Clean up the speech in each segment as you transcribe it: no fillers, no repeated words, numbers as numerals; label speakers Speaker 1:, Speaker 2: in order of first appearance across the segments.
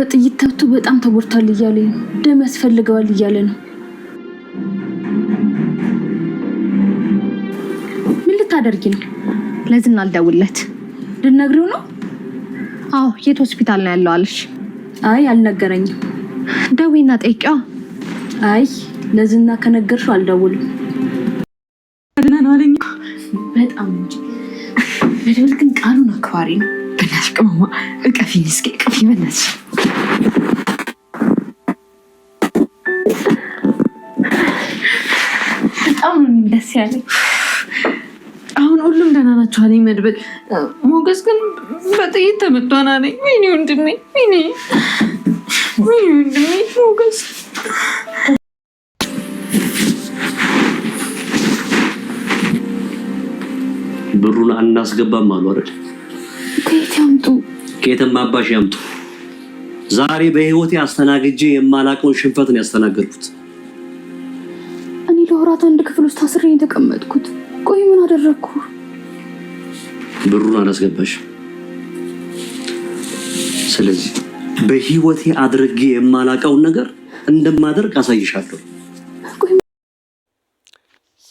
Speaker 1: በጥይት ተብቶ በጣም ተጎድቷል እያለ ነው። ደም ያስፈልገዋል እያለ ነው። ምን ልታደርጊ ነው?
Speaker 2: ለዝና አልደውልለት።
Speaker 1: ልነግሪው ነው?
Speaker 2: አዎ፣ የት ሆስፒታል ነው ያለው አለሽ?
Speaker 1: አይ አልነገረኝም።
Speaker 2: ደውይና ጠይቂዋ።
Speaker 1: አይ ለዝና ከነገርሽው አልደውልም።
Speaker 2: ደህና ነው አለኝ።
Speaker 1: በጣም እንጂ መድብል ግን ቃሉን አክባሪ ነው።
Speaker 2: በእናትሽ ቅመማ እቀፊኝ እስኪ እቀፊኝ በእናትሽ።
Speaker 1: በጣም ነው ደስ ያለኝ።
Speaker 2: አሁን ሁሉም ደህና ናቸው አለኝ መድብል። ሞገስ ግን በጥይት ተመቷን አለኝ። ወይኔ ወንድሜ፣ ወይኔ ወንድሜ ሞገስ።
Speaker 3: ብሩን አናስገባም አሉ አይደል?
Speaker 1: ከየት ያምጡ?
Speaker 3: ከየትም አባሽ ያምጡ። ዛሬ በህይወቴ አስተናግጄ የማላቀውን ሽንፈትን ያስተናገድኩት
Speaker 1: እኔ። ለወራት አንድ ክፍል ውስጥ ታስሬ የተቀመጥኩት። ቆይ ምን አደረግኩ?
Speaker 3: ብሩን አላስገባሽ። ስለዚህ በህይወቴ አድርጌ የማላቀውን ነገር እንደማደርግ አሳይሻለሁ።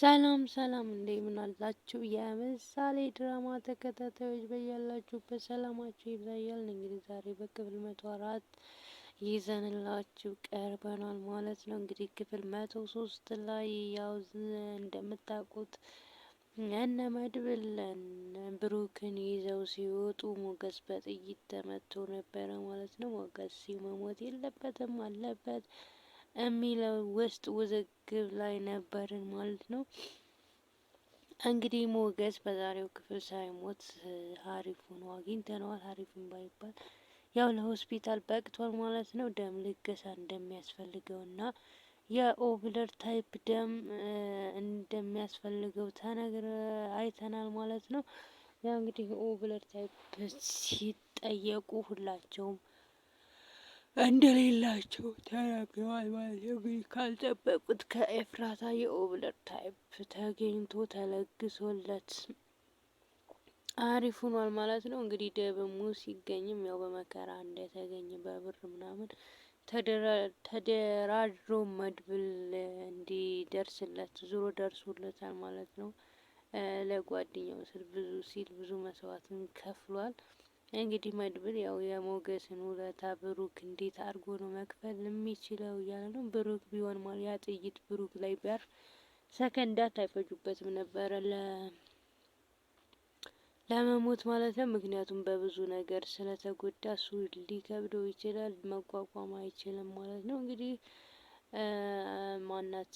Speaker 4: ሰላም ሰላም፣ እንደምን አላችሁ? የምሳሌ ድራማ ተከታታዮች በያላችሁበት ሰላማችሁ ይብዛያል። እንግዲህ ዛሬ በክፍል 104 ይዘንላችሁ ቀርበናል ማለት ነው። እንግዲህ ክፍል 103 ላይ ያው እንደምታውቁት እነ መድብል ብሩክን ይዘው ሲወጡ ሞገስ በጥይት ተመቶ ነበረ ማለት ነው። ሞገስ መሞት የለበትም አለበት የሚለው ውስጥ ውዝግብ ላይ ነበርን ማለት ነው። እንግዲህ ሞገስ በዛሬው ክፍል ሳይሞት ሀሪፉን አግኝተነዋል። ሀሪፉን ባይባል ያው ለሆስፒታል በቅቷል ማለት ነው። ደም ልገሳ እንደሚያስፈልገው እና የኦብለር ታይፕ ደም እንደሚያስፈልገው አይተናል ማለት ነው። ያው እንግዲህ ኦብለር ታይፕ ሲጠየቁ ሁላቸውም እንደሌላቸው ተናግረዋል ማለት ነው። እንግዲህ ካልጠበቁት ከኤፍራታ የኦብለር ታይፕ ተገኝቶ ተለግሶለት አሪፍ ሆኗል ማለት ነው። እንግዲህ ደብሙ ሲገኝም ያው በመከራ እንደተገኘ በብር ምናምን ተደራድሮ መድብል እንዲደርስለት ዙሮ ደርሶለታል ማለት ነው። ለጓደኛው ሲል ብዙ መስዋዕትን ከፍሏል። እንግዲህ መድብል ያው የሞገስን ውለታ ብሩክ እንዴት አድርጎ ነው መክፈል የሚችለው እያለ ነው። ብሩክ ቢሆን ማለት ያ ጥይት ብሩክ ላይ ቢያርፍ ሰከንዳት አይፈጁበትም ነበረ ለመሞት ማለት ነው። ምክንያቱም በብዙ ነገር ስለተጎዳ እሱ ሊከብደው ይችላል፣ መቋቋም አይችልም ማለት ነው። እንግዲህ ማናት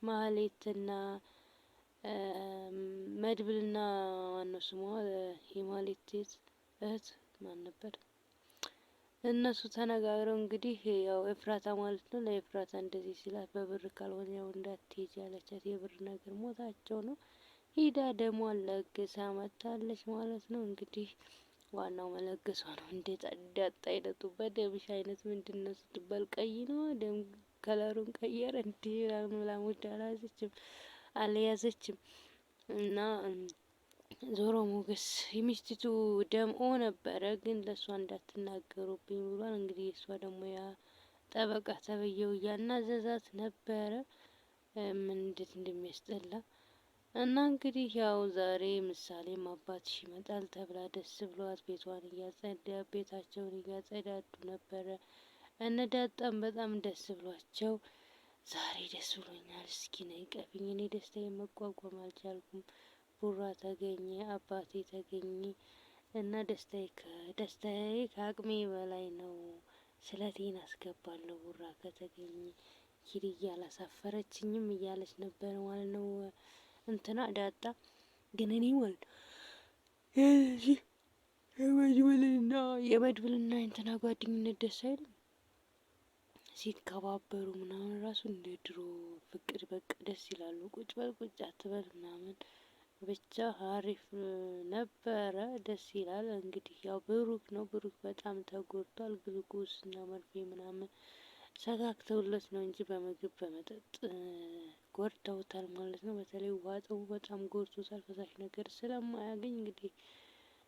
Speaker 4: ማህሌትና መድብልና ዋናው ስሟ የማህሌት እህት ማን ነበር? እነሱ ተነጋግረው እንግዲህ ያው ኤፍራታ ማለት ነው ለኤፍራታ እንደዚህ ሲላት በብር ካልሆነ ያው እንዳትሄጂ ያለቻት የብር ነገር ሞታቸው ነው። ሂዳ ደሟን ለግሳ መታለች ማለት ነው። እንግዲህ ዋናው መለገሷ ነው። እንዴት ዳጣ አይነቱበት ደምሽ አይነት ምንድነው ስትባል ቀይ ነው ደም ከለሩን ቀየረ እንዴ ላሙድ አልያዘችም እና ዞሮ ሞገስ የሚስቲቱ ደምኦ ነበረ፣ ግን ለእሷ እንዳትናገሩብኝ ብሏል። እንግዲህ እሷ ደግሞ ያ ጠበቃ ተብዬው እያናዘዛት ነበረ። ምን እንዴት እንደሚያስጠላ እና እንግዲህ ያው ዛሬ ምሳሌም አባትሽ ይመጣል ተብላ ደስ ብሏት ቤታቸውን እያጸዳዱ ነበረ። እነዳጣም በጣም ደስ ብሏቸው ዛሬ ደስ ብሎኛል፣ እስኪ ነይ ቀፊኝ፣ እኔ ደስታዬን መቋቋም አልቻልኩም፣ ቡራ ተገኘ፣ አባቴ ተገኘ እና ደስታዬ ከአቅሜ በላይ ነው፣ ስለቴን አስገባለሁ ቡራ ከተገኘ፣ ኪድያ አላሳፈረችኝም እያለች ነበር ማለት ነው። እንትና ዳጣ ግን እኔ ማለት የመድብልና እንትና ጓደኝነት ደስ አይልም። ሲከባበሩ ምናምን ራሱ እንደ ድሮ ፍቅር በቃ ደስ ይላሉ። ቁጭ በል ቁጭ አትበል ምናምን ብቻ አሪፍ ነበረ፣ ደስ ይላል። እንግዲህ ያው ብሩክ ነው። ብሩክ በጣም ተጎድቷል። ግሉኮስ እና መርፌ ምናምን ሰጋግተውለት ነው እንጂ በምግብ በመጠጥ ጎድተውታል ማለት ነው። በተለይ ውሃ ጥሙ በጣም ጎድቶታል። ፈሳሽ ነገር ስለማያገኝ እንግዲህ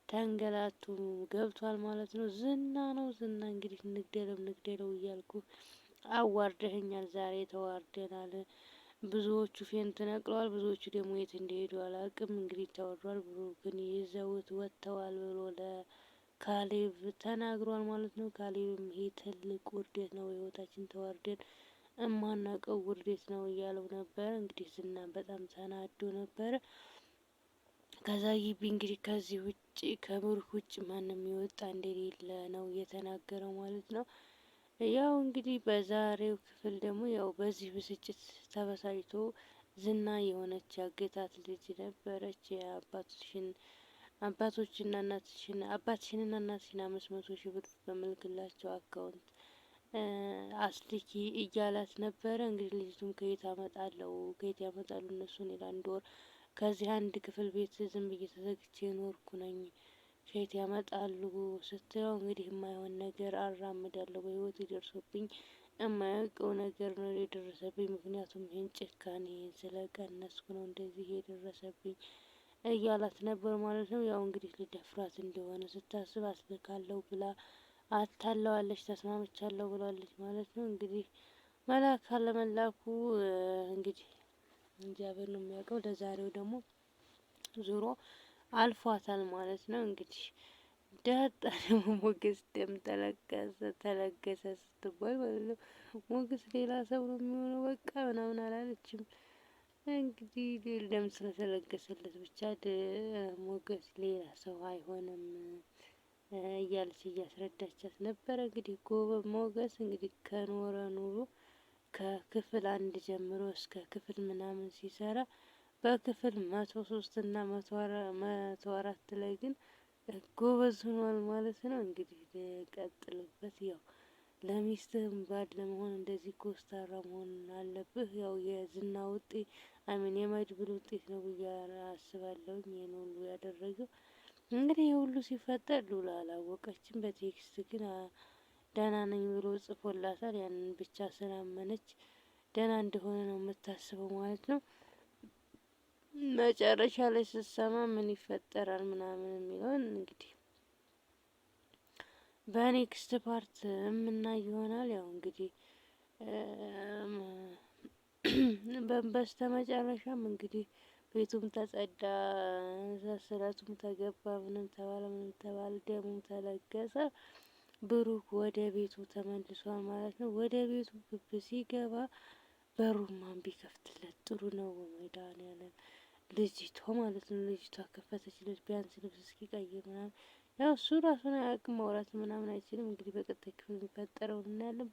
Speaker 4: ተንገላቱ ገብቷል ማለት ነው። ዝና ነው ዝና እንግዲህ ንግደለው እያልኩ አዋርደኸኛል፣ ዛሬ ተዋርደናል። ብዙዎቹ ፌንት ነቅለዋል፣ ብዙዎቹ ደግሞ የት እንደሄዱ አላውቅም። እንግዲህ ተወሯል፣ ብሩክን ይዘውት ወጥተዋል ብሎ ለካሌብ ተናግሯል ማለት ነው። ካሌብም ይሄ ትልቅ ውርደት ነው፣ ህይወታችን ተዋርደን እማናውቀው ውርደት ነው እያለው ነበረ። እንግዲህ ዝና በጣም ተናዶ ነበረ። ከዛ ግቢ እንግዲህ ከዚህ ውጭ ከብሩክ ውጭ ማንም የወጣ እንደሌለ ነው የተናገረው ማለት ነው። ያው እንግዲህ በዛሬው ክፍል ደግሞ ያው በዚህ ብስጭት ተበሳጭቶ ዝና የሆነች ያገታት ልጅ ነበረች። አባትሽንና እናትሽን 500,000 ብር በምልክላቸው አካውንት አስልኪ እያላት ነበረ። እንግዲህ ልጅቱም ከየት ያመጣሉ እነሱን ለአንድ ወር ከዚህ አንድ ክፍል ቤት ዝም ብዬ ተዘግቼ ኖርኩ ነኝ፣ ከየት ያመጣሉ ስትለው እንግዲህ የማይሆን ነገር አራምዳለሁ በህይወት ደርሶብኝ የማያውቀው ነገር ነው የደረሰብኝ፣ ምክንያቱም ይህን ጭካኔ ስለቀነስኩ ነው እንደዚህ የደረሰብኝ እያላት ነበር ማለት ነው። ያው እንግዲህ ልደፍራት እንደሆነ ስታስብ አስልካለሁ ብላ አታለዋለች፣ ተስማምቻለሁ ብላለች ማለት ነው። እንግዲህ መላክ አለመላኩ እንግዲህ እግዚአብሔር ነው የሚያውቀው። ለዛሬው ደግሞ ዙሮ አልፏታል ማለት ነው። እንግዲህ ዳጣ ደግሞ ሞገስ ደም ተለገሰ ስትባል ማለት ነው። ሞገስ ሌላ ሰው ነው የሚሆነው በቃ ምናምን አላለችም። እንግዲህ ደም ስለተለገሰለት ብቻ ሞገስ ሌላ ሰው አይሆንም እያለች እያስረዳቻት ነበረ። እንግዲህ ሞገስ እንግዲህ ከኖረ ኑሮ ከክፍል 1 ጀምሮ እስከ ክፍል ምናምን ሲሰራ በክፍል 103 እና 104 ላይ ግን ጎበዝ ሆኗል ማለት ነው። እንግዲህ ቀጥልበት። ያው ለሚስትህም ባድ ለመሆን እንደዚህ ኮስታራ መሆን አለብህ። ያው የዝና ውጤት የመድብል ውጤት ነው ብዬ አስባለሁ። ይሄን ሁሉ ያደረገው እንግዲህ የሁሉ ሲፈጠር ሉላ አላወቀችም። በቴክስት ግን ደህና ነኝ ብሎ ጽፎላታል። ያንን ብቻ ስላመነች ደህና እንደሆነ ነው የምታስበው ማለት ነው። መጨረሻ ላይ ስትሰማ ምን ይፈጠራል ምናምን የሚለውን እንግዲህ በኔክስት ፓርት የምናይ ይሆናል። ያው እንግዲህ በስተመጨረሻም እንግዲህ ቤቱም ተጸዳ፣ ስለቱም ተገባ፣ ምንም ተባለ ደሙም ተለገሰ። ብሩክ ወደ ቤቱ ተመልሷል ማለት ነው። ወደ ቤቱ ግብ ሲገባ በሩን ማን ቢከፍትለት ጥሩ ነው? በመድኃኒዓለም ልጅቷ ማለት ነው። ልጅቷ ከፈተችለት ቢያንስ ልብስ እስኪቀይር ምናምን። ያው እሱ ራሱን አያውቅም፣ ማውራት ምናምን አይችልም። እንግዲህ በቀጣይ ክፍል የሚፈጠረውን እናያለን።